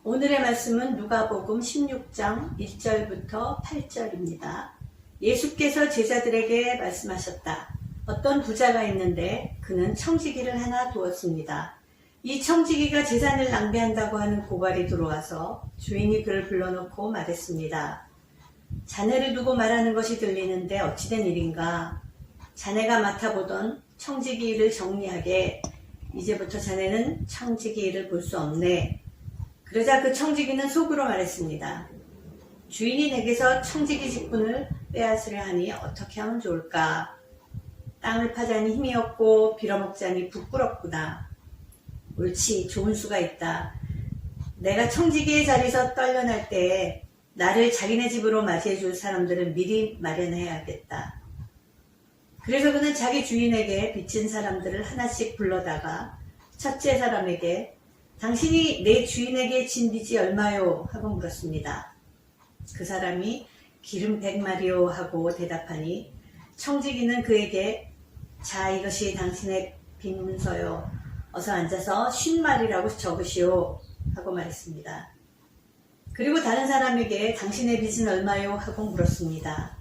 오늘의 말씀은 누가복음 16장 1절부터 8절입니다. 예수께서 제자들에게 말씀하셨다. 어떤 부자가 있는데 그는 청지기를 하나 두었습니다. 이 청지기가 재산을 낭비한다고 하는 고발이 들어와서 주인이 그를 불러놓고 말했습니다. 자네를 두고 말하는 것이 들리는데 어찌된 일인가? 자네가 맡아보던 청지기 일을 정리하게. 이제부터 자네는 청지기 일을 볼 수 없네. 그러자 그 청지기는 속으로 말했습니다. 주인이 내게서 청지기 직분을 빼앗으려 하니 어떻게 하면 좋을까? 땅을 파자니 힘이 없고 빌어먹자니 부끄럽구나. 옳지, 좋은 수가 있다. 내가 청지기의 자리에서 떨려날 때에 나를 자기네 집으로 맞이해줄 사람들을 미리 마련해야겠다. 그래서 그는 자기 주인에게 빚진 사람들을 하나씩 불러다가 첫째 사람에게 당신이 내 주인에게 진 빚이 얼마요? 하고 물었습니다. 그 사람이 기름 100마리요 하고 대답하니 청지기는 그에게 자, 이것이 당신의 빚 문서요. 어서 앉아서 50마리라고 적으시오 하고 말했습니다. 그리고 다른 사람에게 당신의 빚은 얼마요? 하고 물었습니다.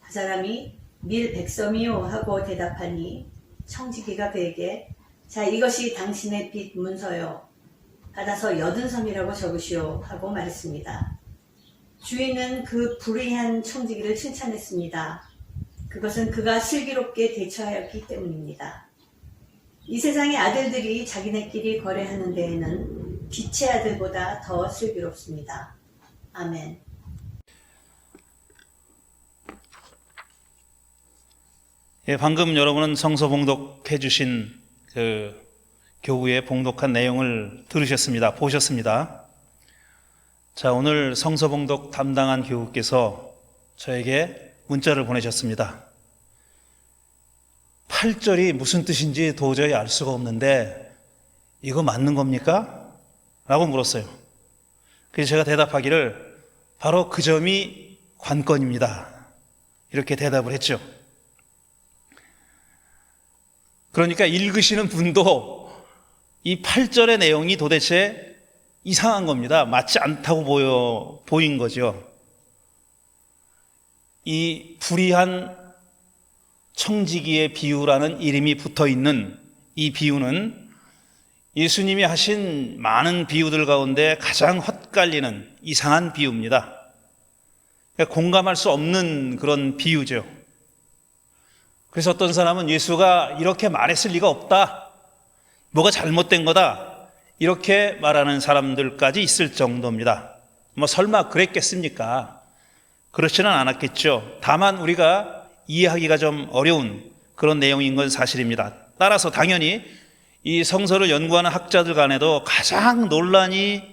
그 사람이 밀 100섬이요 하고 대답하니 청지기가 그에게 자, 이것이 당신의 빚 문서요. 받아서 80섬이라고 적으시오 하고 말했습니다. 주인은 그 불의한 청지기를 칭찬했습니다. 그것은 그가 슬기롭게 대처하였기 때문입니다. 이 세상의 아들들이 자기네끼리 거래하는 데에는 빛의 아들보다 더 슬기롭습니다. 아멘. 예, 방금 여러분은 성서 봉독해 주신 교우의 봉독한 내용을 들으셨습니다. 보셨습니다. 자, 오늘 성서 봉독 담당한 교우께서 저에게 문자를 보내셨습니다. 8절이 무슨 뜻인지 도저히 알 수가 없는데 이거 맞는 겁니까? 라고 물었어요. 그래서 제가 대답하기를 바로 그 점이 관건입니다. 이렇게 대답을 했죠. 그러니까 읽으시는 분도 이 8절의 내용이 도대체 이상한 겁니다. 맞지 않다고 보인 거죠. 이 불의한 청지기의 비유라는 이름이 붙어 있는 이 비유는 예수님이 하신 많은 비유들 가운데 가장 헛갈리는 이상한 비유입니다. 그러니까 공감할 수 없는 그런 비유죠. 그래서 어떤 사람은 예수가 이렇게 말했을 리가 없다. 뭐가 잘못된 거다. 이렇게 말하는 사람들까지 있을 정도입니다. 뭐 설마 그랬겠습니까? 그렇지는 않았겠죠. 다만 우리가 이해하기가 좀 어려운 그런 내용인 건 사실입니다. 따라서 당연히 이 성서를 연구하는 학자들 간에도 가장 논란이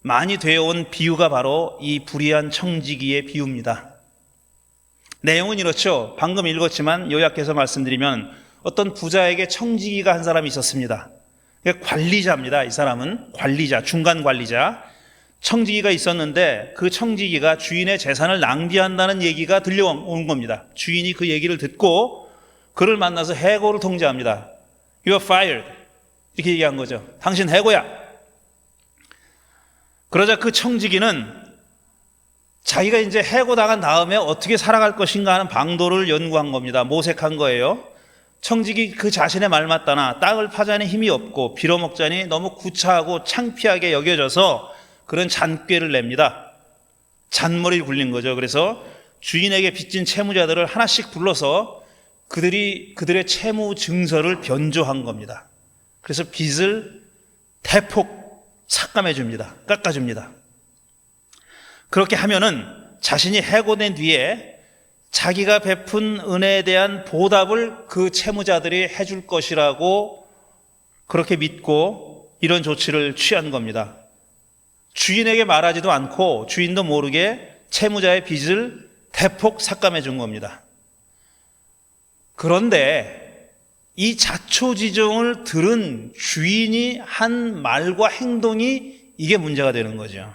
많이 되어온 비유가 바로 이 불의한 청지기의 비유입니다. 내용은 이렇죠. 방금 읽었지만 요약해서 말씀드리면 어떤 부자에게 청지기가 한 사람이 있었습니다. 관리자입니다. 이 사람은 관리자, 중간 관리자. 청지기가 있었는데 그 청지기가 주인의 재산을 낭비한다는 얘기가 들려온 겁니다. 주인이 그 얘기를 듣고 그를 만나서 해고를 통지합니다. You are fired. 이렇게 얘기한 거죠. 당신 해고야. 그러자 그 청지기는 자기가 이제 해고당한 다음에 어떻게 살아갈 것인가 하는 방도를 연구한 겁니다. 모색한 거예요. 청지기 그 자신의 말 맞다나 땅을 파자니 힘이 없고 빌어먹자니 너무 구차하고 창피하게 여겨져서 그런 잔꾀를 냅니다. 잔머리를 굴린 거죠. 그래서 주인에게 빚진 채무자들을 하나씩 불러서 그들의 채무 증서를 변조한 겁니다. 그래서 빚을 대폭 삭감해 줍니다. 깎아줍니다. 그렇게 하면은 자신이 해고된 뒤에 자기가 베푼 은혜에 대한 보답을 그 채무자들이 해줄 것이라고 그렇게 믿고 이런 조치를 취한 겁니다. 주인에게 말하지도 않고 주인도 모르게 채무자의 빚을 대폭 삭감해 준 겁니다. 그런데 이 자초지종을 들은 주인이 한 말과 행동이 이게 문제가 되는 거죠.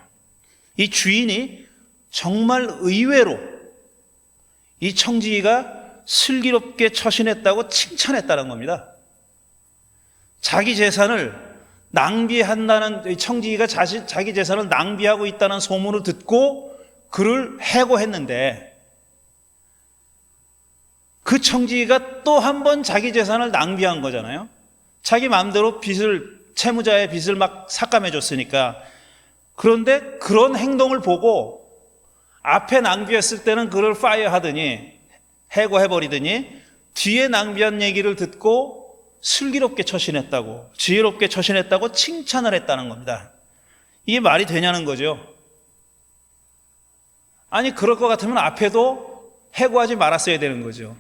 이 주인이 정말 의외로 이 청지기가 슬기롭게 처신했다고 칭찬했다는 겁니다. 자기 재산을 낭비한다는, 청지기가 자기 재산을 낭비하고 있다는 소문을 듣고 그를 해고했는데, 그 청지기가 또 한 번 자기 재산을 낭비한 거잖아요. 자기 마음대로 채무자의 빚을 막 삭감해 줬으니까. 그런데 그런 행동을 보고 앞에 낭비했을 때는 그를 파이어하더니, 해고해버리더니, 뒤에 낭비한 얘기를 듣고 슬기롭게 처신했다고, 지혜롭게 처신했다고 칭찬을 했다는 겁니다. 이게 말이 되냐는 거죠. 아니, 그럴 것 같으면 앞에도 해고하지 말았어야 되는 거죠.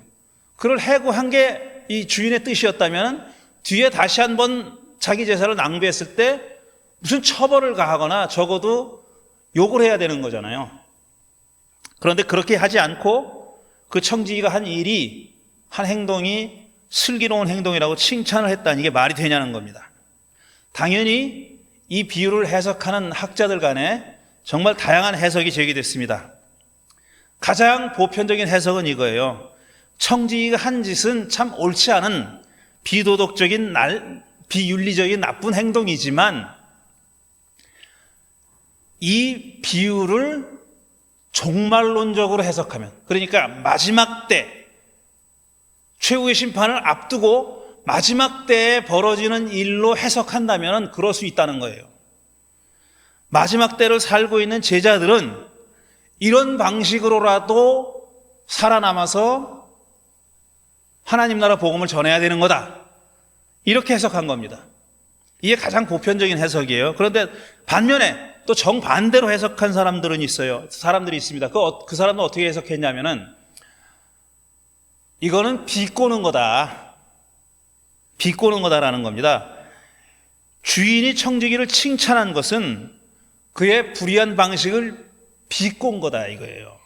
그를 해고한 게 이 주인의 뜻이었다면 뒤에 다시 한번 자기 재산을 낭비했을 때 무슨 처벌을 가하거나 적어도 욕을 해야 되는 거잖아요. 그런데 그렇게 하지 않고 그 청지기가 한 행동이 슬기로운 행동이라고 칭찬을 했다니, 이게 말이 되냐는 겁니다. 당연히 이 비유를 해석하는 학자들 간에 정말 다양한 해석이 제기됐습니다. 가장 보편적인 해석은 이거예요. 청지기가 한 짓은 참 옳지 않은 비도덕적인 비윤리적인 나쁜 행동이지만, 이 비유를 종말론적으로 해석하면, 그러니까 마지막 때, 최후의 심판을 앞두고 마지막 때에 벌어지는 일로 해석한다면 그럴 수 있다는 거예요. 마지막 때를 살고 있는 제자들은 이런 방식으로라도 살아남아서 하나님 나라 복음을 전해야 되는 거다, 이렇게 해석한 겁니다. 이게 가장 보편적인 해석이에요. 그런데 반면에 또 정반대로 해석한 사람들이 있습니다. 그 사람은 어떻게 해석했냐면은, 이거는 비꼬는 거다. 비꼬는 거다라는 겁니다. 주인이 청지기를 칭찬한 것은 그의 불의한 방식을 비꼰 거다, 이거예요.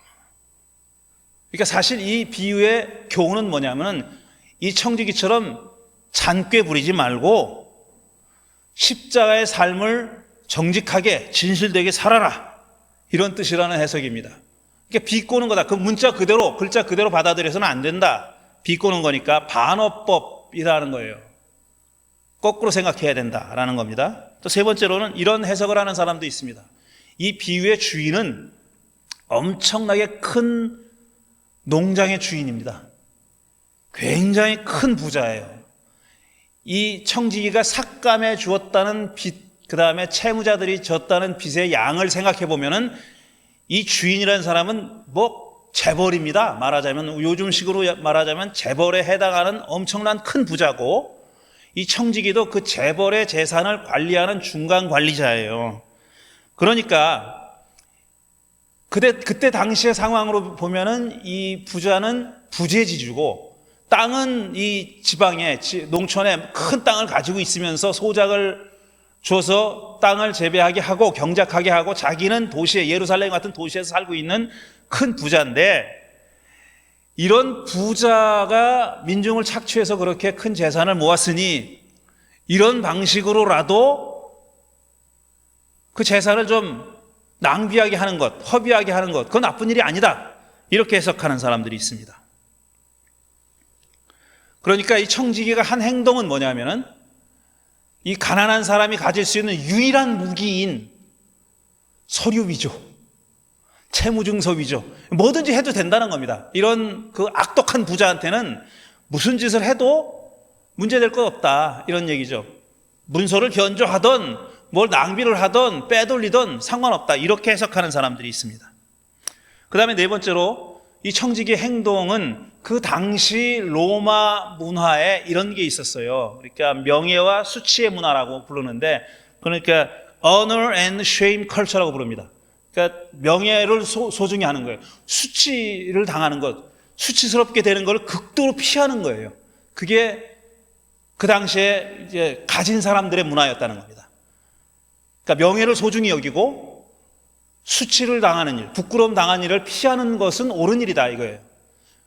그러니까 사실 이 비유의 교훈은 뭐냐면은, 이 청지기처럼 잔꾀 부리지 말고 십자가의 삶을 정직하게 진실되게 살아라, 이런 뜻이라는 해석입니다. 그러니까 비꼬는 거다. 그 글자 그대로 받아들여서는 안 된다. 비꼬는 거니까 반어법이라는 거예요. 거꾸로 생각해야 된다라는 겁니다. 또 세 번째로는 이런 해석을 하는 사람도 있습니다. 이 비유의 주인은 엄청나게 큰 농장의 주인입니다. 굉장히 큰 부자예요. 이 청지기가 삭감해 주었다는 빚, 그 다음에 채무자들이 졌다는 빚의 양을 생각해 보면은 이 주인이라는 사람은 재벌입니다. 요즘식으로 말하자면 재벌에 해당하는 엄청난 큰 부자고, 이 청지기도 그 재벌의 재산을 관리하는 중간 관리자예요. 그러니까 그때 당시의 상황으로 보면은 이 부자는 부재지주고, 땅은 이 지방에, 농촌에 큰 땅을 가지고 있으면서 소작을 줘서 땅을 재배하게 하고 경작하게 하고, 자기는 도시에, 예루살렘 같은 도시에서 살고 있는 큰 부자인데, 이런 부자가 민중을 착취해서 그렇게 큰 재산을 모았으니 이런 방식으로라도 그 재산을 좀 낭비하게 하는 것, 허비하게 하는 것, 그건 나쁜 일이 아니다, 이렇게 해석하는 사람들이 있습니다. 그러니까 이 청지기가 한 행동은 뭐냐면은, 이 가난한 사람이 가질 수 있는 유일한 무기인 서류 위조, 채무증서 위조, 뭐든지 해도 된다는 겁니다. 이런 그 악독한 부자한테는 무슨 짓을 해도 문제될 것 없다, 이런 얘기죠. 문서를 변조하던 뭘 낭비를 하던 빼돌리던 상관없다, 이렇게 해석하는 사람들이 있습니다. 그 다음에 네 번째로, 이 청지기의 행동은 그 당시 로마 문화에 이런 게 있었어요. 그러니까 명예와 수치의 문화라고 부르는데, 그러니까 honor and shame culture라고 부릅니다. 그러니까 명예를 소중히 하는 거예요. 수치를 당하는 것, 수치스럽게 되는 걸 극도로 피하는 거예요. 그게 그 당시에 이제 가진 사람들의 문화였다는 겁니다. 그러니까 명예를 소중히 여기고 수치를 당하는 일, 부끄러움 당하는 일을 피하는 것은 옳은 일이다, 이거예요.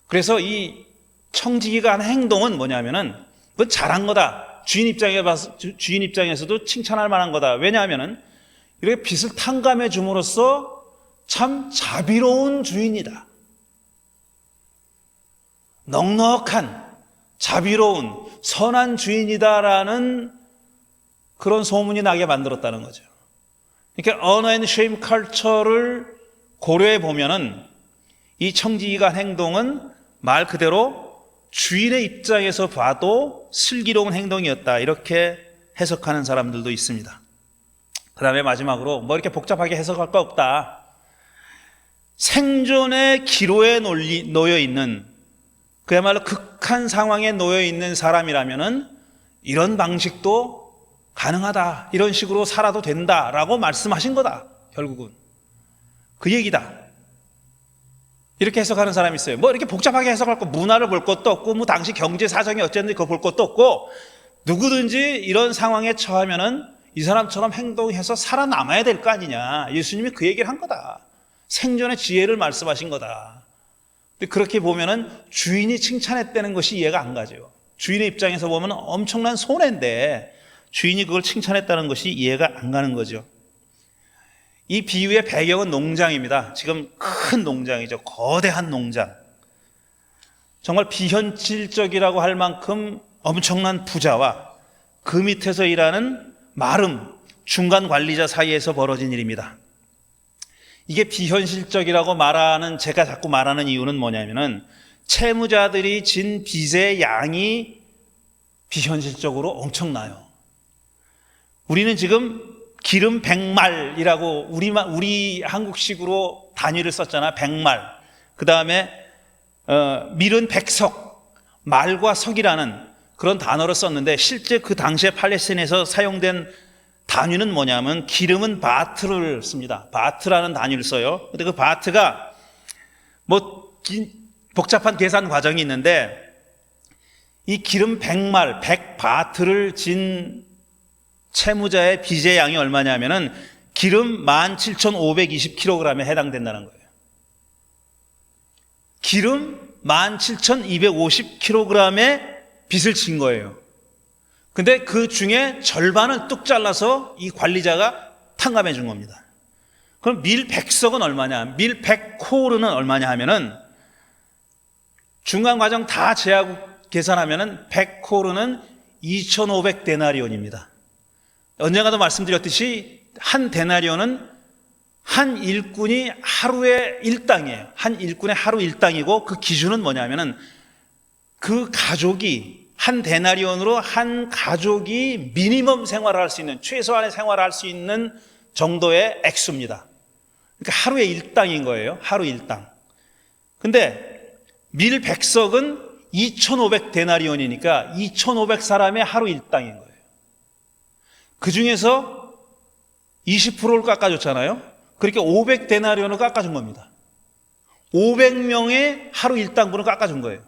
그래서 이 청지기가 한 행동은 뭐냐면은, 그건 잘한 거다. 주인 입장에서도 칭찬할 만한 거다. 왜냐하면은 이렇게 빚을 탕감해 줌으로써 참 자비로운 주인이다. 넉넉한, 자비로운, 선한 주인이다라는 그런 소문이 나게 만들었다는 거죠. 그러니까 언어 앤 쉐임 컬처를 고려해 보면은 이 청지기가 한 행동은 말 그대로 주인의 입장에서 봐도 슬기로운 행동이었다, 이렇게 해석하는 사람들도 있습니다. 그 다음에 마지막으로 뭐 이렇게 복잡하게 해석할 거 없다. 생존의 기로에 놓여 있는, 그야말로 극한 상황에 놓여 있는 사람이라면은 이런 방식도 가능하다, 이런 식으로 살아도 된다라고 말씀하신 거다. 결국은 그 얘기다, 이렇게 해석하는 사람이 있어요. 뭐 이렇게 복잡하게 해석할 거, 문화를 볼 것도 없고, 뭐 당시 경제 사정이 어쨌는지 그거 볼 것도 없고, 누구든지 이런 상황에 처하면은 이 사람처럼 행동해서 살아남아야 될 거 아니냐. 예수님이 그 얘기를 한 거다. 생존의 지혜를 말씀하신 거다. 근데 그렇게 보면은 주인이 칭찬했다는 것이 이해가 안 가죠. 주인의 입장에서 보면 엄청난 손해인데 주인이 그걸 칭찬했다는 것이 이해가 안 가는 거죠. 이 비유의 배경은 농장입니다. 지금 큰 농장이죠. 거대한 농장. 정말 비현실적이라고 할 만큼 엄청난 부자와 그 밑에서 일하는 마름, 중간 관리자 사이에서 벌어진 일입니다. 이게 비현실적이라고 말하는, 제가 자꾸 말하는 이유는 뭐냐면은 채무자들이 진 빚의 양이 비현실적으로 엄청나요. 우리는 지금 기름 100말이라고 우리 한국식으로 단위를 썼잖아. 100말. 그 다음에 밀은 100석, 말과 석이라는 그런 단어를 썼는데, 실제 그 당시에 팔레스타인에서 사용된 단위는 뭐냐면 기름은 바트를 씁니다. 바트라는 단위를 써요. 근데 그 바트가 뭐 복잡한 계산 과정이 있는데, 이 기름 100말, 100바트를 진 채무자의 빚의 양이 얼마냐면은 기름 17,520kg에 해당된다는 거예요. 기름 17,250kg의 빚을 진 거예요. 근데 그 중에 절반을 뚝 잘라서 이 관리자가 탕감해 준 겁니다. 그럼 밀 100석은 얼마냐? 밀 100코르는 얼마냐 하면은 중간 과정 다 제하고 계산하면은 100코르는 2,500데나리온입니다. 언젠가도 말씀드렸듯이 한 데나리온은 한 일꾼이 하루의 일당이에요. 한 일꾼의 하루 일당이고, 그 기준은 뭐냐면은 그 가족이, 한 데나리온으로 한 가족이 미니멈 생활을 할 수 있는, 최소한의 생활을 할 수 있는 정도의 액수입니다. 그러니까 하루의 일당인 거예요. 하루 일당. 근데 밀 100석은 2,500데나리온이니까 2,500사람의 하루 일당인 거예요. 그 중에서 20%를 깎아줬잖아요. 그러니까 500데나리온을 깎아준 겁니다. 500명의 하루 일당분을 깎아준 거예요.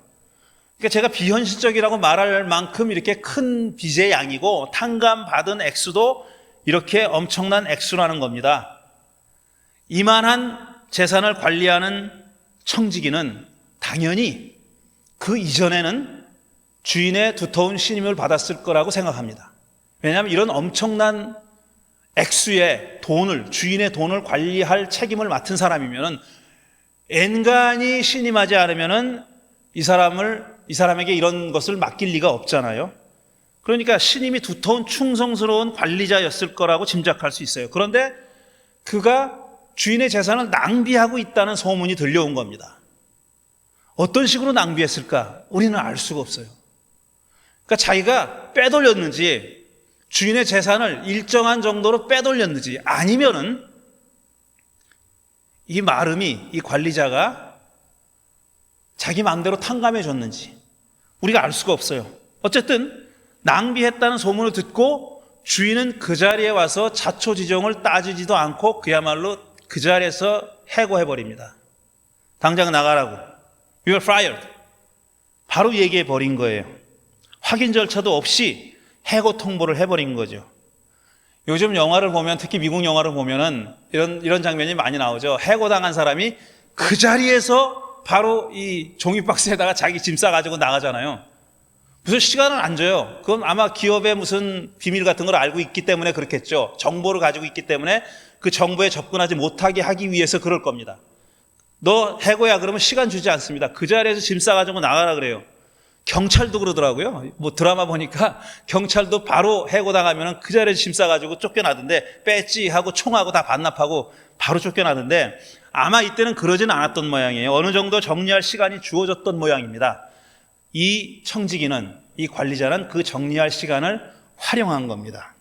그러니까 제가 비현실적이라고 말할 만큼 이렇게 큰 빚의 양이고, 탕감받은 액수도 이렇게 엄청난 액수라는 겁니다. 이만한 재산을 관리하는 청지기는 당연히 그 이전에는 주인의 두터운 신임을 받았을 거라고 생각합니다. 왜냐하면 이런 엄청난 액수의 돈을, 주인의 돈을 관리할 책임을 맡은 사람이면은 엔간히 신임하지 않으면은 이 사람에게 이런 것을 맡길 리가 없잖아요. 그러니까 신임이 두터운 충성스러운 관리자였을 거라고 짐작할 수 있어요. 그런데 그가 주인의 재산을 낭비하고 있다는 소문이 들려온 겁니다. 어떤 식으로 낭비했을까? 우리는 알 수가 없어요. 그러니까 자기가 빼돌렸는지, 주인의 재산을 일정한 정도로 빼돌렸는지, 아니면은 이 마름이, 이 관리자가 자기 마음대로 탕감해 줬는지 우리가 알 수가 없어요. 어쨌든 낭비했다는 소문을 듣고 주인은 그 자리에 와서 자초지종을 따지지도 않고 그야말로 그 자리에서 해고해버립니다. 당장 나가라고. You are fired. 바로 얘기해 버린 거예요. 확인 절차도 없이 해고 통보를 해버린 거죠. 요즘 영화를 보면, 특히 미국 영화를 보면은 이런 장면이 많이 나오죠. 해고당한 사람이 그 자리에서 바로 이 종이박스에다가 자기 짐 싸가지고 나가잖아요. 무슨 시간을 안 줘요. 그건 아마 기업의 무슨 비밀 같은 걸 알고 있기 때문에 그렇겠죠. 정보를 가지고 있기 때문에 그 정보에 접근하지 못하게 하기 위해서 그럴 겁니다. 너 해고야 그러면 시간 주지 않습니다. 그 자리에서 짐 싸가지고 나가라 그래요. 경찰도 그러더라고요. 뭐 드라마 보니까 경찰도 바로 해고당하면 그 자리에서 짐 싸가지고 쫓겨나던데, 배지 하고 총하고 다 반납하고 바로 쫓겨나던데, 아마 이때는 그러진 않았던 모양이에요. 어느 정도 정리할 시간이 주어졌던 모양입니다. 이 청지기는, 이 관리자는 그 정리할 시간을 활용한 겁니다.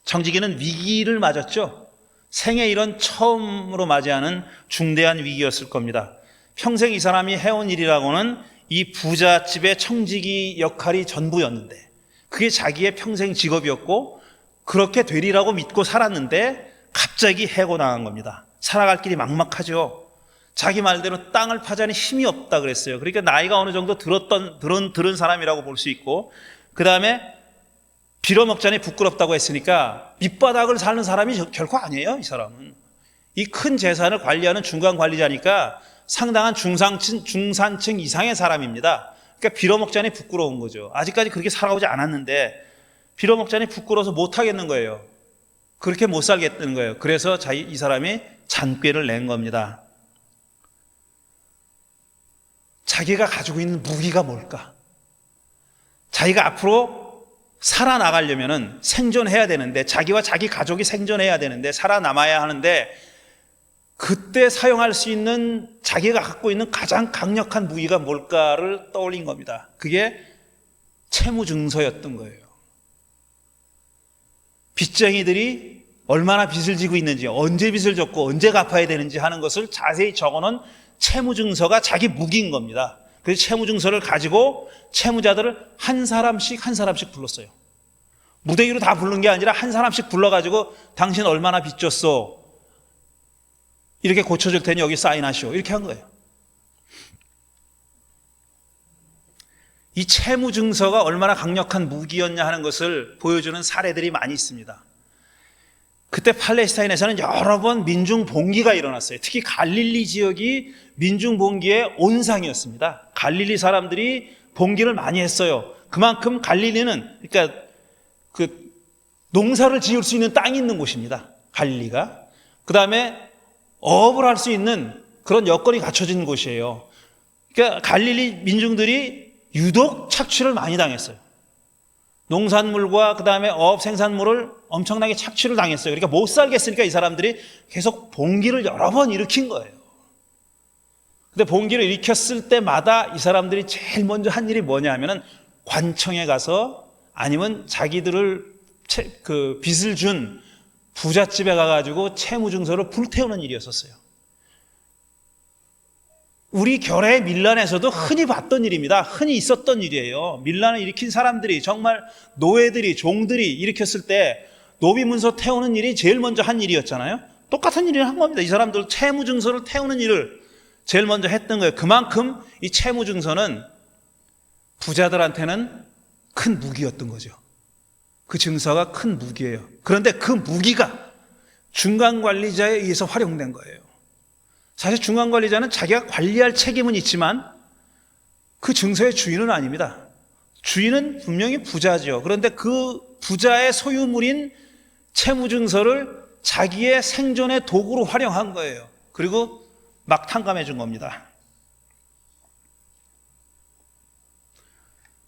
청지기는 위기를 맞았죠. 생애 이런 처음으로 맞이하는 중대한 위기였을 겁니다. 평생 이 사람이 해온 일이라고는 이 부잣집의 청지기 역할이 전부였는데, 그게 자기의 평생 직업이었고 그렇게 되리라고 믿고 살았는데 갑자기 해고당한 겁니다. 살아갈 길이 막막하죠. 자기 말대로 땅을 파자니 힘이 없다 그랬어요. 그러니까 나이가 어느 정도 들은 사람이라고 볼 수 있고, 그 다음에 빌어먹자니 부끄럽다고 했으니까 밑바닥을 사는 사람이 결코 아니에요. 이 사람은 이 큰 재산을 관리하는 중간 관리자니까 상당한 중산층 이상의 사람입니다. 그러니까 빌어먹자니 부끄러운 거죠. 아직까지 그렇게 살아오지 않았는데 빌어먹자니 부끄러워서 못하겠는 거예요. 그렇게 못 살겠다는 거예요. 그래서 이 사람이 잔꾀를 낸 겁니다. 자기가 가지고 있는 무기가 뭘까? 자기가 앞으로 살아나가려면 생존해야 되는데, 자기와 자기 가족이 생존해야 되는데, 살아남아야 하는데, 그때 사용할 수 있는 자기가 갖고 있는 가장 강력한 무기가 뭘까를 떠올린 겁니다. 그게 채무증서였던 거예요. 빚쟁이들이 얼마나 빚을 지고 있는지, 언제 빚을 졌고 언제 갚아야 되는지 하는 것을 자세히 적어놓은 채무증서가 자기 무기인 겁니다. 그래서 채무증서를 가지고 채무자들을 한 사람씩 불렀어요. 무대 위로 다 부른 게 아니라 한 사람씩 불러가지고 당신 얼마나 빚졌어, 이렇게 고쳐줄 테니 여기 사인하시오, 이렇게 한 거예요. 이 채무증서가 얼마나 강력한 무기였냐 하는 것을 보여주는 사례들이 많이 있습니다. 그때 팔레스타인에서는 여러 번 민중봉기가 일어났어요. 특히 갈릴리 지역이 민중봉기의 온상이었습니다. 갈릴리 사람들이 봉기를 많이 했어요. 그만큼 갈릴리는, 그러니까 그 농사를 지을 수 있는 땅이 있는 곳입니다. 갈릴리가. 그 다음에 어업을 할 수 있는 그런 여건이 갖춰진 곳이에요. 그러니까 갈릴리 민중들이 유독 착취를 많이 당했어요. 농산물과 그 다음에 어업 생산물을 엄청나게 착취를 당했어요. 그러니까 못 살겠으니까 이 사람들이 계속 봉기를 여러 번 일으킨 거예요. 근데 봉기를 일으켰을 때마다 이 사람들이 제일 먼저 한 일이 뭐냐 하면은 관청에 가서, 아니면 자기들을 그 빚을 준 부잣집에 가가지고 채무증서를 불태우는 일이었었어요. 우리 결의 밀란에서도 흔히 봤던 일입니다. 흔히 있었던 일이에요. 밀란을 일으킨 사람들이, 정말 노예들이, 종들이 일으켰을 때 노비문서 태우는 일이 제일 먼저 한 일이었잖아요. 똑같은 일을 한 겁니다. 이 사람들 채무증서를 태우는 일을 제일 먼저 했던 거예요. 그만큼 이 채무증서는 부자들한테는 큰 무기였던 거죠. 그 증서가 큰 무기예요. 그런데 그 무기가 중간관리자에 의해서 활용된 거예요. 사실 중간관리자는 자기가 관리할 책임은 있지만 그 증서의 주인은 아닙니다. 주인은 분명히 부자죠. 그런데 그 부자의 소유물인 채무증서를 자기의 생존의 도구로 활용한 거예요. 그리고 막 탕감해 준 겁니다.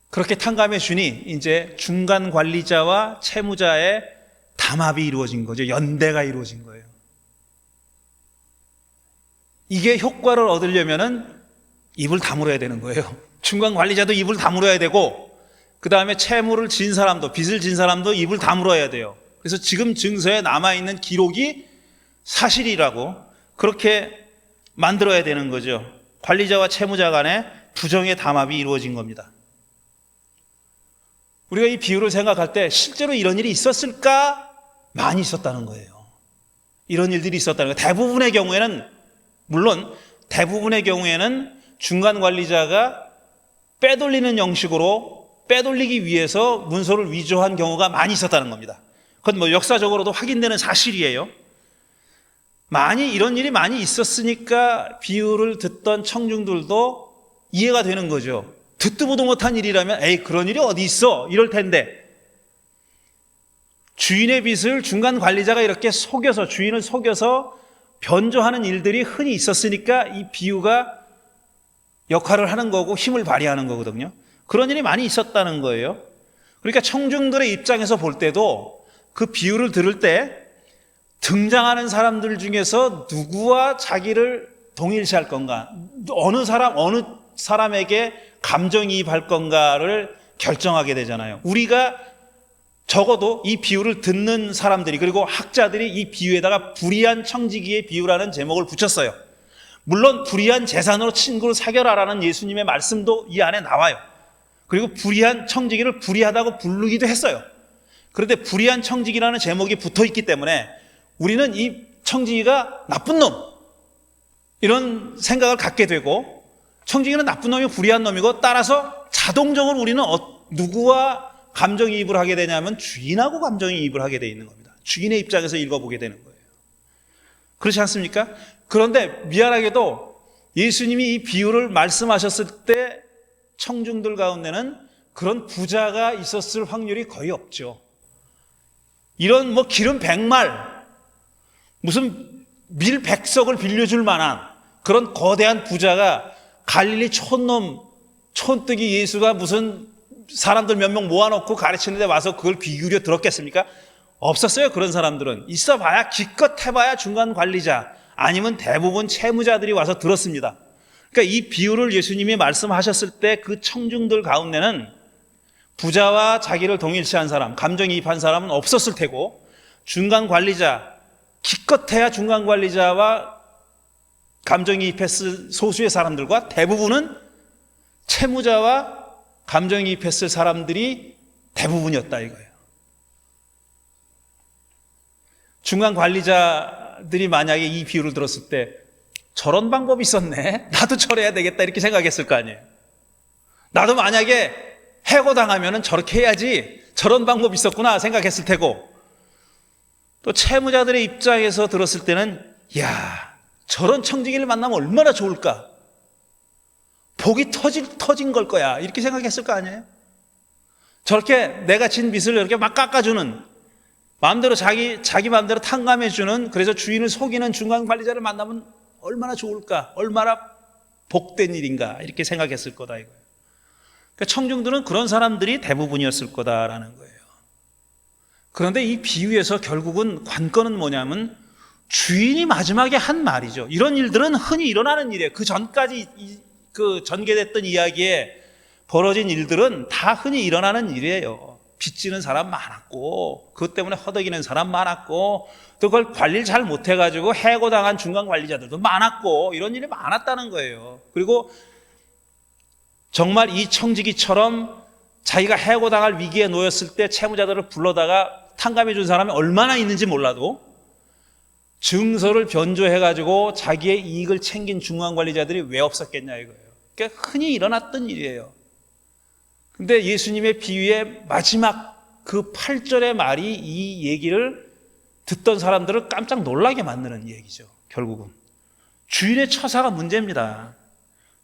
그렇게 탕감해 주니 이제 중간관리자와 채무자의 담합이 이루어진 거죠. 연대가 이루어진 거예요. 이게 효과를 얻으려면은 입을 다물어야 되는 거예요. 중간 관리자도 입을 다물어야 되고, 그 다음에 채무를 진 사람도, 빚을 진 사람도 입을 다물어야 돼요. 그래서 지금 증서에 남아있는 기록이 사실이라고 그렇게 만들어야 되는 거죠. 관리자와 채무자 간의 부정의 담합이 이루어진 겁니다. 우리가 이 비유를 생각할 때 실제로 이런 일이 있었을까? 많이 있었다는 거예요. 이런 일들이 있었다는 거예요. 대부분의 경우에는, 물론 대부분의 경우에는 중간관리자가 빼돌리는 형식으로 빼돌리기 위해서 문서를 위조한 경우가 많이 있었다는 겁니다. 그건 뭐 역사적으로도 확인되는 사실이에요. 많이 이런 일이 많이 있었으니까 비유를 듣던 청중들도 이해가 되는 거죠. 듣도 보도 못한 일이라면 에이 그런 일이 어디 있어 이럴 텐데, 주인의 빚을 중간관리자가 이렇게 속여서, 주인을 속여서 변조하는 일들이 흔히 있었으니까 이 비유가 역할을 하는 거고 힘을 발휘하는 거거든요. 그런 일이 많이 있었다는 거예요. 그러니까 청중들의 입장에서 볼 때도 그 비유를 들을 때 등장하는 사람들 중에서 누구와 자기를 동일시할 건가, 어느 사람에게 감정이입할 건가를 결정하게 되잖아요. 우리가 적어도 이 비유를 듣는 사람들이, 그리고 학자들이 이 비유에다가 불의한 청지기의 비유라는 제목을 붙였어요. 물론 불의한 재산으로 친구를 사겨라라는 예수님의 말씀도 이 안에 나와요. 그리고 불의한 청지기를 불의하다고 부르기도 했어요. 그런데 불의한 청지기라는 제목이 붙어 있기 때문에 우리는 이 청지기가 나쁜 놈, 이런 생각을 갖게 되고, 청지기는 나쁜 놈이 불의한 놈이고, 따라서 자동적으로 우리는 누구와 감정이입을 하게 되냐면 주인하고 감정이입을 하게 돼 있는 겁니다. 주인의 입장에서 읽어보게 되는 거예요. 그렇지 않습니까? 그런데 미안하게도 예수님이 이 비유를 말씀하셨을 때 청중들 가운데는 그런 부자가 있었을 확률이 거의 없죠. 이런 기름 100말, 무슨 밀 100석을 빌려줄 만한 그런 거대한 부자가 갈릴리 촌뜨기 예수가 무슨 사람들 몇 명 모아놓고 가르치는데 와서 그걸 귀 기울여 들었겠습니까? 없었어요. 그런 사람들은 있어봐야, 기껏 해봐야 중간 관리자, 아니면 대부분 채무자들이 와서 들었습니다. 그러니까 이 비유를 예수님이 말씀하셨을 때 그 청중들 가운데는 부자와 자기를 동일시한 사람, 감정이입한 사람은 없었을 테고, 중간 관리자, 기껏해야 중간 관리자와 감정이입했을 소수의 사람들과 대부분은 채무자와 감정이입했을 사람들이 대부분이었다 이거예요. 중간 관리자들이 만약에 이 비유를 들었을 때 저런 방법이 있었네, 나도 저래야 되겠다, 이렇게 생각했을 거 아니에요. 나도 만약에 해고당하면 저렇게 해야지, 저런 방법이 있었구나 생각했을 테고, 또 채무자들의 입장에서 들었을 때는 야, 저런 청지기를 만나면 얼마나 좋을까, 복이 터진 걸 거야, 이렇게 생각했을 거 아니에요. 저렇게 내가 진 빚을 이렇게 막 깎아주는, 마음대로 자기 마음대로 탕감해주는, 그래서 주인을 속이는 중간 관리자를 만나면 얼마나 좋을까, 얼마나 복된 일인가, 이렇게 생각했을 거다 이거예요. 그러니까 청중들은 그런 사람들이 대부분이었을 거다라는 거예요. 그런데 이 비유에서 결국은 관건은 뭐냐면 주인이 마지막에 한 말이죠. 이런 일들은 흔히 일어나는 일이에요. 그 전까지 전개됐던 이야기에 벌어진 일들은 다 흔히 일어나는 일이에요. 빚지는 사람 많았고, 그것 때문에 허덕이는 사람 많았고, 또 그걸 관리를 잘 못해가지고 해고당한 중간 관리자들도 많았고, 이런 일이 많았다는 거예요. 그리고 정말 이 청지기처럼 자기가 해고당할 위기에 놓였을 때 채무자들을 불러다가 탕감해 준 사람이 얼마나 있는지 몰라도 증서를 변조해가지고 자기의 이익을 챙긴 중간 관리자들이 왜 없었겠냐 이거예요. 그러니까 흔히 일어났던 일이에요. 근데 예수님의 비유의 마지막 그 8절의 말이 이 얘기를 듣던 사람들을 깜짝 놀라게 만드는 얘기죠. 결국은 주인의 처사가 문제입니다.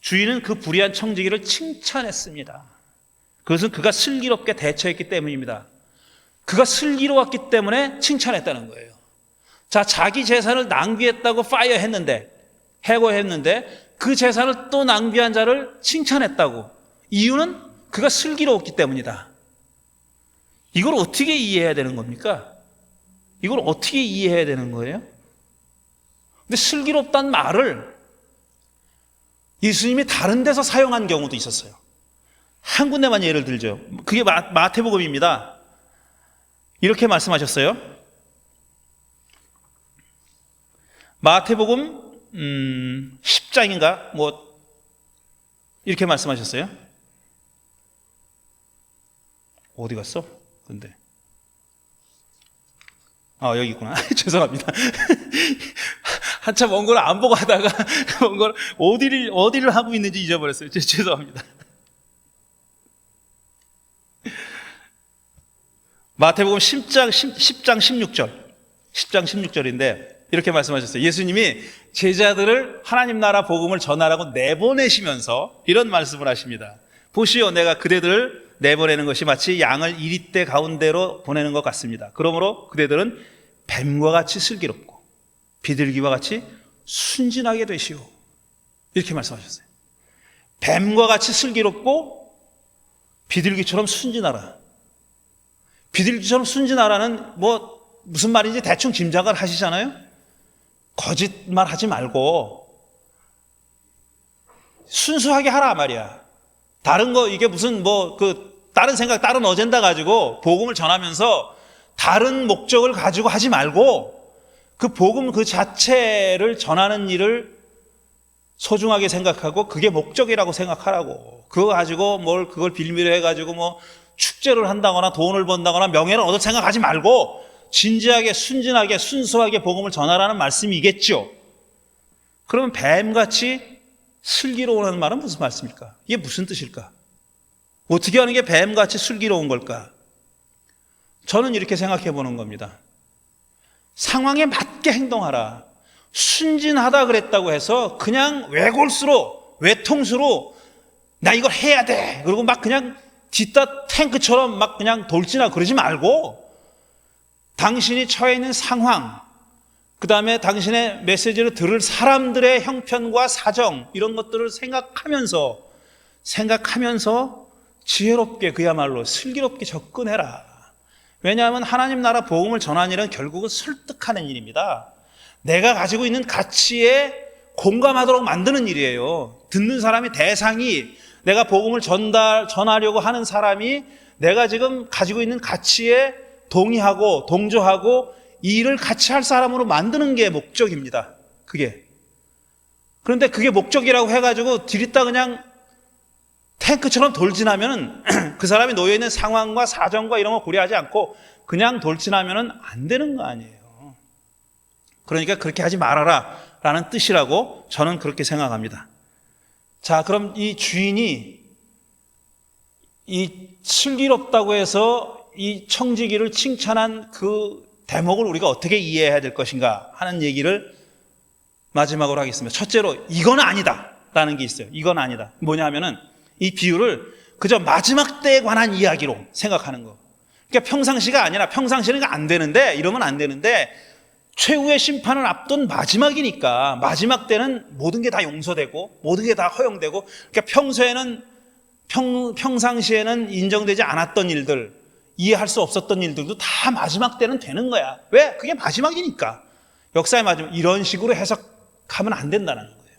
주인은 그 불의한 청지기를 칭찬했습니다. 그것은 그가 슬기롭게 대처했기 때문입니다. 그가 슬기로웠기 때문에 칭찬했다는 거예요. 자, 자기 재산을 낭비했다고 해고했는데 그 재산을 또 낭비한 자를 칭찬했다고. 이유는 그가 슬기로웠기 때문이다. 이걸 어떻게 이해해야 되는 겁니까? 이걸 어떻게 이해해야 되는 거예요? 근데 슬기롭다는 말을 예수님이 다른 데서 사용한 경우도 있었어요. 한 군데만 예를 들죠. 그게 마태복음입니다. 이렇게 말씀하셨어요. 마태복음 10장인가 이렇게 말씀하셨어요. 어디 갔어? 근데 여기 있구나. 죄송합니다. 한참 먼 걸 안 보고 하다가 먼 걸 어디를 하고 있는지 잊어버렸어요. 죄송합니다. 마태복음 10장 16절인데 이렇게 말씀하셨어요. 예수님이 제자들을 하나님 나라 복음을 전하라고 내보내시면서 이런 말씀을 하십니다. 보시오, 내가 그대들을 내보내는 것이 마치 양을 이리떼 가운데로 보내는 것 같습니다. 그러므로 그대들은 뱀과 같이 슬기롭고 비둘기와 같이 순진하게 되시오. 이렇게 말씀하셨어요. 뱀과 같이 슬기롭고 비둘기처럼 순진하라. 비둘기처럼 순진하라는 뭐 무슨 말인지 대충 짐작을 하시잖아요. 거짓말 하지 말고 순수하게 하라 말이야. 다른 거 이게 무슨 다른 생각, 다른 어젠다 가지고 복음을 전하면서 다른 목적을 가지고 하지 말고 그 복음 그 자체를 전하는 일을 소중하게 생각하고 그게 목적이라고 생각하라고. 그거 가지고 그걸 빌미로 해가지고 축제를 한다거나 돈을 번다거나 명예를 얻을 생각하지 말고 진지하게 순진하게 순수하게 복음을 전하라는 말씀이겠죠. 그러면 뱀같이 슬기로우라는 말은 무슨 말씀일까? 이게 무슨 뜻일까? 어떻게 하는 게 뱀같이 슬기로운 걸까? 저는 이렇게 생각해 보는 겁니다. 상황에 맞게 행동하라. 순진하다 그랬다고 해서 그냥 외골수로 외통수로 나 이걸 해야 돼 그리고 막 그냥 뒷다 탱크처럼 막 그냥 돌진하고 그러지 말고 당신이 처해 있는 상황, 그 다음에 당신의 메시지를 들을 사람들의 형편과 사정 이런 것들을 생각하면서 지혜롭게 그야말로 슬기롭게 접근해라. 왜냐하면 하나님 나라 복음을 전하는 일은 결국은 설득하는 일입니다. 내가 가지고 있는 가치에 공감하도록 만드는 일이에요. 듣는 사람이 대상이 내가 복음을 전하려고 하는 사람이 내가 지금 가지고 있는 가치에 동의하고 동조하고 이 일을 같이 할 사람으로 만드는 게 목적입니다. 그게. 그런데 그게 목적이라고 해가지고 들이다 그냥 탱크처럼 돌진하면 그 사람이 놓여있는 상황과 사정과 이런 거 고려하지 않고 그냥 돌진하면 안 되는 거 아니에요. 그러니까 그렇게 하지 말아라 라는 뜻이라고 저는 그렇게 생각합니다. 자, 그럼 이 주인이 이 슬기롭다고 해서 이 청지기를 칭찬한 그 대목을 우리가 어떻게 이해해야 될 것인가 하는 얘기를 마지막으로 하겠습니다. 첫째로 이건 아니다 라는 게 있어요. 이건 아니다. 뭐냐면은 이 비유를 그저 마지막 때에 관한 이야기로 생각하는 거. 그러니까 평상시가 아니라 평상시는 안 되는데 이러면 안 되는데 최후의 심판을 앞둔 마지막이니까 마지막 때는 모든 게 다 용서되고 모든 게 다 허용되고 그러니까 평소에는 평상시에는 인정되지 않았던 일들 이해할 수 없었던 일들도 다 마지막 때는 되는 거야. 왜? 그게 마지막이니까. 역사의 마지막 이런 식으로 해석하면 안 된다는 거예요.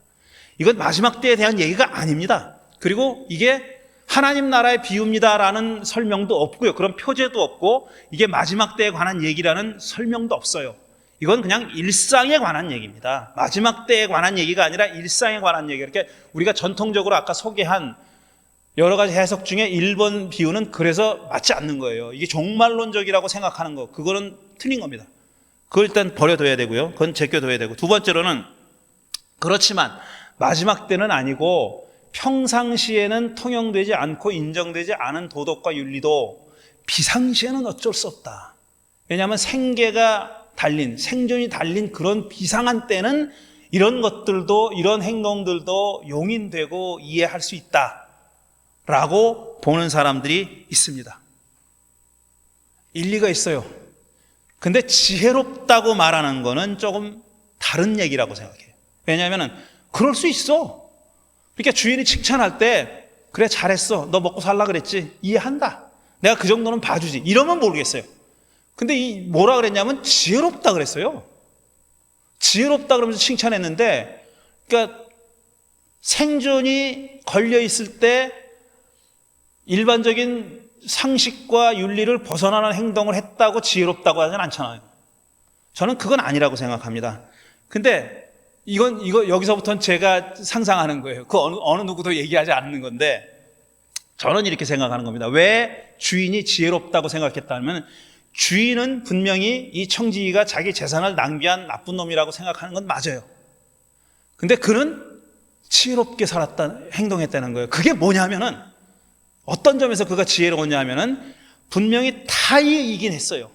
이건 마지막 때에 대한 얘기가 아닙니다. 그리고 이게 하나님 나라의 비유입니다라는 설명도 없고요. 그런 표제도 없고 이게 마지막 때에 관한 얘기라는 설명도 없어요. 이건 그냥 일상에 관한 얘기입니다. 마지막 때에 관한 얘기가 아니라 일상에 관한 얘기. 이렇게 우리가 전통적으로 아까 소개한 여러 가지 해석 중에 1번 비유는 그래서 맞지 않는 거예요. 이게 종말론적이라고 생각하는 거. 그거는 틀린 겁니다. 그걸 일단 버려둬야 되고요. 그건 제껴둬야 되고. 두 번째로는 그렇지만 마지막 때는 아니고 평상시에는 통용되지 않고 인정되지 않은 도덕과 윤리도 비상시에는 어쩔 수 없다. 왜냐하면 생존이 달린 그런 비상한 때는 이런 것들도 이런 행동들도 용인되고 이해할 수 있다라고 보는 사람들이 있습니다. 일리가 있어요. 근데 지혜롭다고 말하는 거는 조금 다른 얘기라고 생각해요. 왜냐하면 그럴 수 있어. 그러니까 주인이 칭찬할 때 그래 잘했어. 너 먹고 살라 그랬지. 이해한다. 내가 그 정도는 봐주지. 이러면 모르겠어요. 근데 뭐라 그랬냐면 지혜롭다 그랬어요. 지혜롭다 그러면서 칭찬했는데 그러니까 생존이 걸려 있을 때 일반적인 상식과 윤리를 벗어나는 행동을 했다고 지혜롭다고 하진 않잖아요. 저는 그건 아니라고 생각합니다. 근데 이거 여기서부터는 제가 상상하는 거예요. 그 어느 누구도 얘기하지 않는 건데 저는 이렇게 생각하는 겁니다. 왜 주인이 지혜롭다고 생각했다면 주인은 분명히 이 청지기가 자기 재산을 낭비한 나쁜 놈이라고 생각하는 건 맞아요. 근데 그는 지혜롭게 행동했다는 거예요. 그게 뭐냐면은 어떤 점에서 그가 지혜로웠냐면은 분명히 타의이긴 했어요.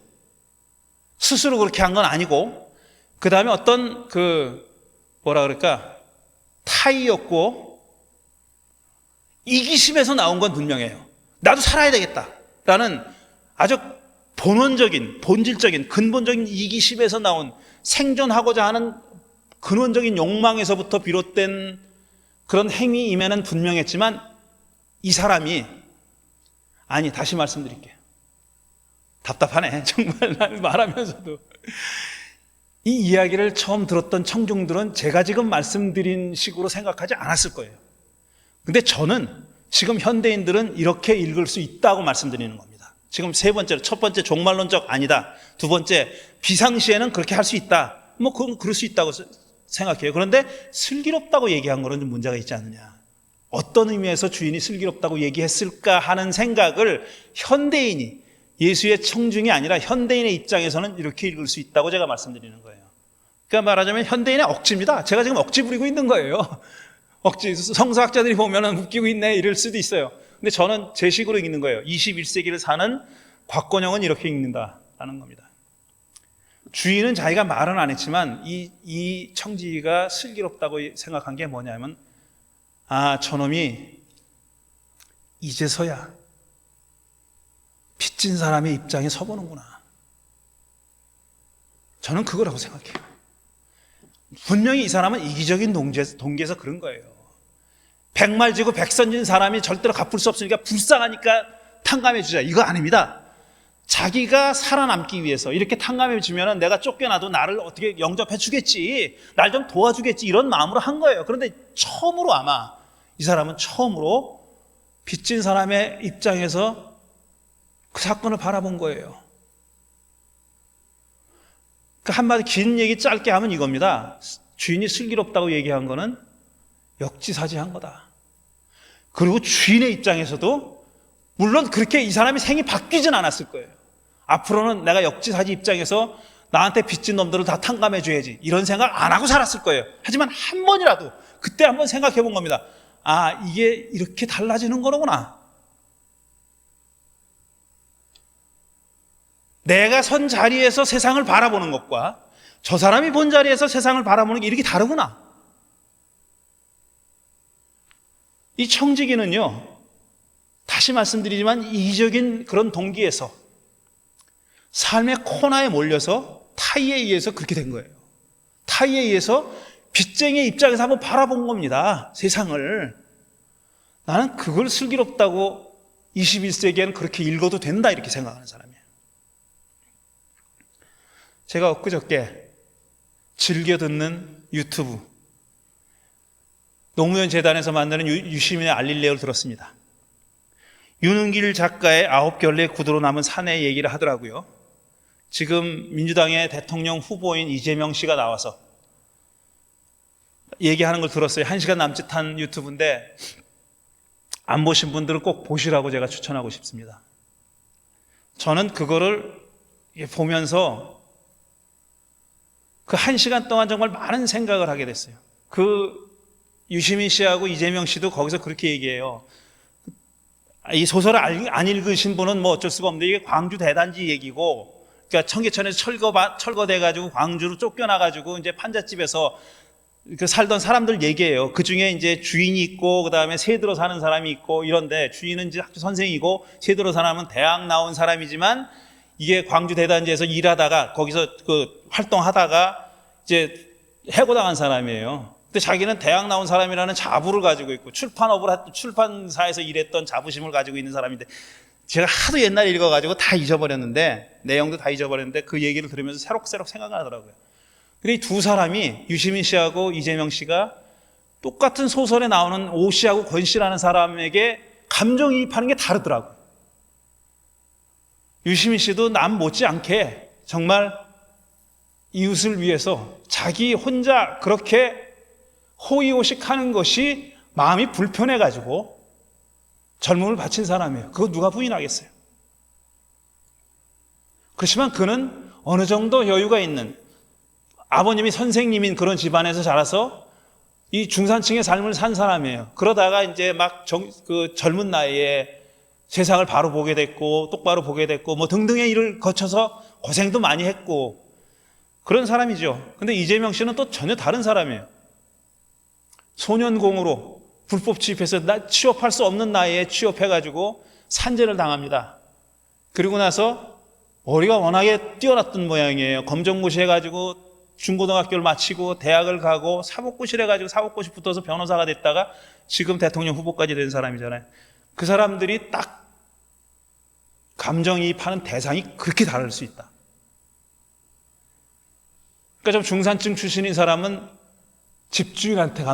스스로 그렇게 한 건 아니고 그 다음에 어떤 타의였고 이기심에서 나온 건 분명해요. 나도 살아야 되겠다라는 아주 본원적인, 본질적인, 근본적인 이기심에서 나온 생존하고자 하는 근원적인 욕망에서부터 비롯된 그런 행위임에는 분명했지만 이 사람이 아니, 다시 말씀드릴게요. 답답하네. 정말 난 말하면서도. 이 이야기를 처음 들었던 청중들은 제가 지금 말씀드린 식으로 생각하지 않았을 거예요. 근데 저는 지금 현대인들은 이렇게 읽을 수 있다고 말씀드리는 겁니다. 지금 세 번째로, 첫 번째 종말론적 아니다. 두 번째 비상시에는 그렇게 할 수 있다. 뭐 그건 그럴 수 있다고 생각해요. 그런데 슬기롭다고 얘기한 거는 좀 문제가 있지 않느냐. 어떤 의미에서 주인이 슬기롭다고 얘기했을까 하는 생각을 현대인이, 예수의 청중이 아니라 현대인의 입장에서는 이렇게 읽을 수 있다고 제가 말씀드리는 거예요. 그러니까 말하자면 현대인의 억지입니다. 제가 지금 억지 부리고 있는 거예요. 억지, 성서학자들이 보면 웃기고 있네 이럴 수도 있어요. 근데 저는 제 식으로 읽는 거예요. 21세기를 사는 곽건영은 이렇게 읽는다라는 겁니다. 주인은 자기가 말은 안 했지만 이 청지기가 슬기롭다고 생각한 게 뭐냐면, 아, 저놈이 이제서야 빚진 사람의 입장에 서보는구나. 저는 그거라고 생각해요. 분명히 이 사람은 이기적인 동기에서 그런 거예요. 백말 지고 백선진 사람이 절대로 갚을 수 없으니까 불쌍하니까 탕감해 주자. 이거 아닙니다. 자기가 살아남기 위해서 이렇게 탕감해 주면 내가 쫓겨나도 나를 어떻게 영접해 주겠지, 날 좀 도와주겠지, 이런 마음으로 한 거예요. 그런데 처음으로, 아마 이 사람은 처음으로 빚진 사람의 입장에서 그 사건을 바라본 거예요. 그 한마디 긴 얘기 짧게 하면 이겁니다. 주인이 슬기롭다고 얘기한 거는 역지사지한 거다. 그리고 주인의 입장에서도 물론 그렇게 이 사람이 생이 바뀌진 않았을 거예요. 앞으로는 내가 역지사지 입장에서 나한테 빚진 놈들을 다 탕감해 줘야지, 이런 생각 안 하고 살았을 거예요. 하지만 한 번이라도 그때 한번 생각해 본 겁니다. 아, 이게 이렇게 달라지는 거로구나. 내가 선 자리에서 세상을 바라보는 것과 저 사람이 본 자리에서 세상을 바라보는 게 이렇게 다르구나. 이 청지기는요, 다시 말씀드리지만 이기적인 그런 동기에서 삶의 코너에 몰려서 타의에 의해서 그렇게 된 거예요. 타의에 의해서 빚쟁이의 입장에서 한번 바라본 겁니다. 세상을. 나는 그걸 슬기롭다고 21세기에는 그렇게 읽어도 된다, 이렇게 생각하는 사람이에요. 제가 엊그저께 즐겨 듣는 유튜브, 노무현 재단에서 만드는 유시민의 알릴레오를 들었습니다. 윤은길 작가의 9켤레 구두로 남은 사내 얘기를 하더라고요. 지금 민주당의 대통령 후보인 이재명 씨가 나와서 얘기하는 걸 들었어요. 1시간 남짓한 유튜브인데 안 보신 분들은 꼭 보시라고 제가 추천하고 싶습니다. 저는 그거를 보면서 그 1시간 동안 정말 많은 생각을 하게 됐어요. 그 유시민 씨하고 이재명 씨도 거기서 그렇게 얘기해요. 이 소설을 안 읽으신 분은 뭐 어쩔 수가 없는데, 이게 광주 대단지 얘기고, 그러니까 청계천에서 철거돼가지고 광주로 쫓겨나가지고 이제 판잣집에서 그 살던 사람들 얘기예요. 그 중에 이제 주인이 있고, 그 다음에 새들어 사는 사람이 있고, 이런데 주인은 이제 학교 선생이고, 새들어 사람은 대학 나온 사람이지만, 이게 광주 대단지에서 일하다가 거기서 그 활동하다가 이제 해고당한 사람이에요. 근데 자기는 대학 나온 사람이라는 자부를 가지고 있고, 출판사에서 일했던 자부심을 가지고 있는 사람인데, 제가 하도 옛날에 읽어가지고 다 잊어버렸는데, 내용도 다 잊어버렸는데, 그 얘기를 들으면서 새록새록 생각나더라고요. 근데 이 두 사람이, 유시민 씨하고 이재명 씨가 똑같은 소설에 나오는 오 씨하고 권 씨라는 사람에게 감정이입하는 게 다르더라고요. 유시민 씨도 남 못지않게 정말 이웃을 위해서 자기 혼자 그렇게 호의호식하는 것이 마음이 불편해가지고 젊음을 바친 사람이에요. 그거 누가 부인하겠어요? 그렇지만 그는 어느 정도 여유가 있는, 아버님이 선생님인 그런 집안에서 자라서 이 중산층의 삶을 산 사람이에요. 그러다가 이제 막 그 젊은 나이에 세상을 바로 보게 됐고, 똑바로 보게 됐고, 뭐 등등의 일을 거쳐서 고생도 많이 했고, 그런 사람이죠. 근데 이재명 씨는 또 전혀 다른 사람이에요. 소년공으로 불법 취업해서 취업할 수 없는 나이에 취업해가지고 산재를 당합니다. 그리고 나서 머리가 워낙에 뛰어났던 모양이에요. 검정고시 해가지고 중고등학교를 마치고 대학을 가고 사법고시 해가지고 사법고시 붙어서 변호사가 됐다가 지금 대통령 후보까지 된 사람이잖아요. 그 사람들이 딱 감정이입하는 대상이 그렇게 다를 수 있다. 그러니까 좀 중산층 출신인 사람은 집주인한테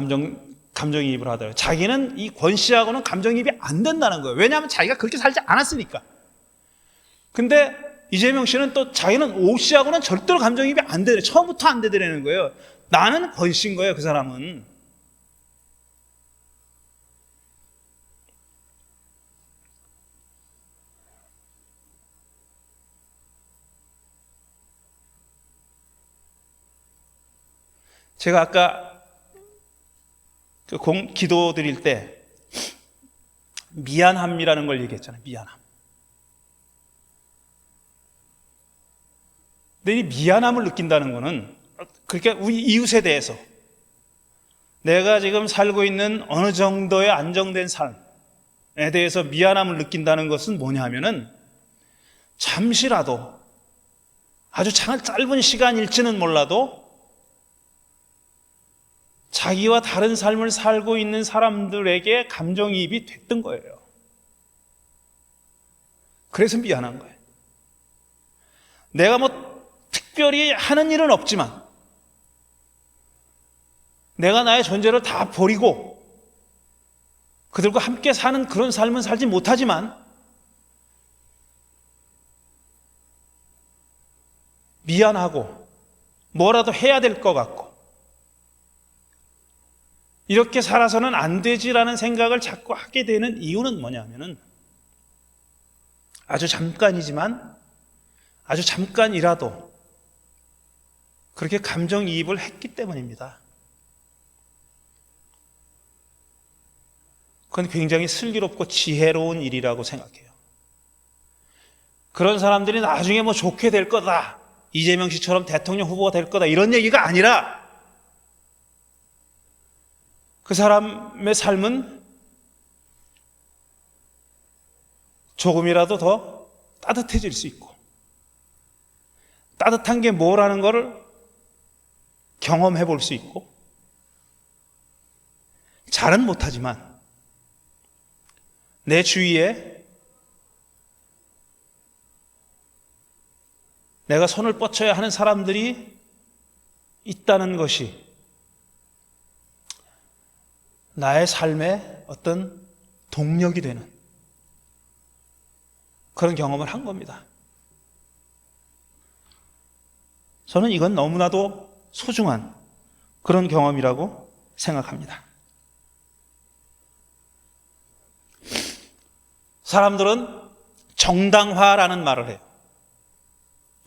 감정이입을 하더라고요. 자기는 이 권 씨하고는 감정이입이 안 된다는 거예요. 왜냐하면 자기가 그렇게 살지 않았으니까. 근데 이재명 씨는 또 자기는 오 씨하고는 절대로 감정이입이 안 되더래. 처음부터 안 되더라는 거예요. 나는 권 씨인 거예요, 그 사람은. 제가 아까 기도 드릴 때 미안함이라는 걸 얘기했잖아요. 미안함. 근데 이 미안함을 느낀다는 거는 그러니까 우리 이웃에 대해서 내가 지금 살고 있는 어느 정도의 안정된 삶에 대해서 미안함을 느낀다는 것은 뭐냐 하면은 잠시라도 아주 짧은 시간일지는 몰라도 자기와 다른 삶을 살고 있는 사람들에게 감정이입이 됐던 거예요. 그래서 미안한 거예요. 내가 특별히 하는 일은 없지만 내가 나의 존재를 다 버리고 그들과 함께 사는 그런 삶은 살지 못하지만 미안하고 뭐라도 해야 될 것 같고 이렇게 살아서는 안 되지라는 생각을 자꾸 하게 되는 이유는 뭐냐면은 아주 잠깐이지만 아주 잠깐이라도 그렇게 감정이입을 했기 때문입니다. 그건 굉장히 슬기롭고 지혜로운 일이라고 생각해요. 그런 사람들이 나중에 좋게 될 거다. 이재명 씨처럼 대통령 후보가 될 거다. 이런 얘기가 아니라 그 사람의 삶은 조금이라도 더 따뜻해질 수 있고 따뜻한 게 뭐라는 것을 경험해 볼 수 있고 잘은 못하지만 내 주위에 내가 손을 뻗쳐야 하는 사람들이 있다는 것이 나의 삶의 어떤 동력이 되는 그런 경험을 한 겁니다. 저는 이건 너무나도 소중한 그런 경험이라고 생각합니다. 사람들은 정당화라는 말을 해요.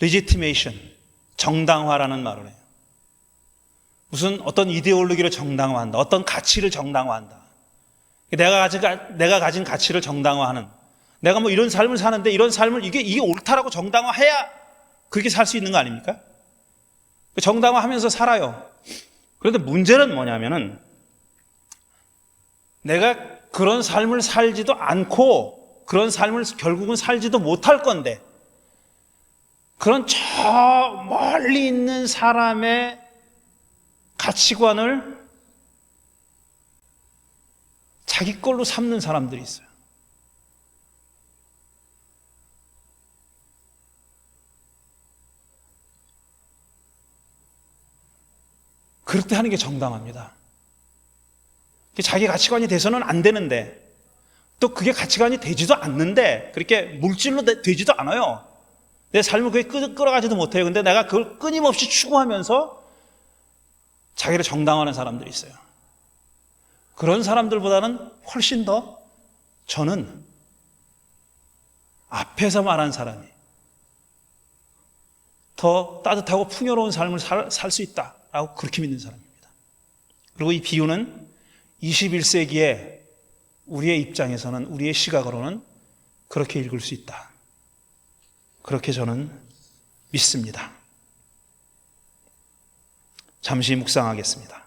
legitimation, 정당화라는 말을 해요. 무슨 어떤 이데올로기를 정당화한다. 어떤 가치를 정당화한다. 내가 가진 가치를 정당화하는. 내가 이런 삶을 사는데 이런 삶을 이게 옳다라고 정당화해야 그렇게 살 수 있는 거 아닙니까? 정당화하면서 살아요. 그런데 문제는 뭐냐면은 내가 그런 삶을 살지도 않고 그런 삶을 결국은 살지도 못할 건데 그런 저 멀리 있는 사람의 가치관을 자기 걸로 삼는 사람들이 있어요. 그럴 때 하는 게 정당합니다. 자기 가치관이 돼서는 안 되는데 또 그게 가치관이 되지도 않는데 그렇게 물질로 되지도 않아요. 내 삶을 그게 끌어가지도 못해요. 근데 내가 그걸 끊임없이 추구하면서 자기를 정당화하는 사람들이 있어요. 그런 사람들보다는 훨씬 더 저는 앞에서 말한 사람이 더 따뜻하고 풍요로운 삶을 살 수 있다라고 그렇게 믿는 사람입니다. 그리고 이 비유는 21세기에 우리의 입장에서는 우리의 시각으로는 그렇게 읽을 수 있다. 그렇게 저는 믿습니다. 잠시 묵상하겠습니다.